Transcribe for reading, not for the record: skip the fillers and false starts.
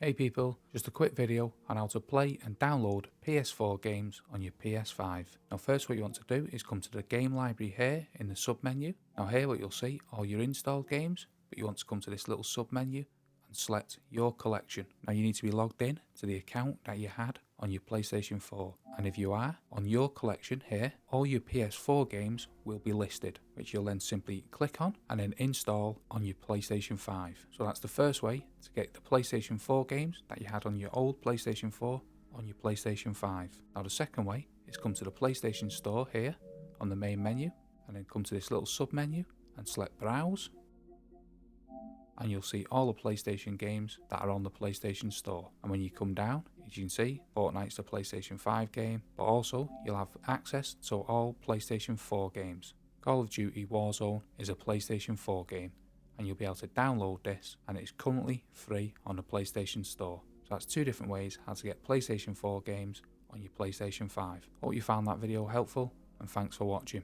Hey people, just a quick video on how to play and download PS4 games on your PS5. Now first what you want to do is come to the game library here in the sub menu. Now here what you'll see are your installed games, but you want to come to this little sub menu and select your collection. Now you need to be logged in to the account that you had on your PlayStation 4, and if you are, on your collection here, all your PS4 games will be listed, which you'll then simply click on and then install on your PlayStation 5. So that's the first way to get the PlayStation 4 games that you had on your old PlayStation 4 on your PlayStation 5. Now the second way is come to the PlayStation Store here on the main menu, and then come to this little sub menu and select Browse, and you'll see all the PlayStation games that are on the PlayStation Store. And when you come down, as you can see, Fortnite's the PlayStation 5 game, but also you'll have access to all PlayStation 4 games. Call of Duty Warzone is a PlayStation 4 game, and you'll be able to download this, and it's currently free on the PlayStation Store. So that's two different ways how to get PlayStation 4 games on your PlayStation 5. Hope you found that video helpful, and thanks for watching.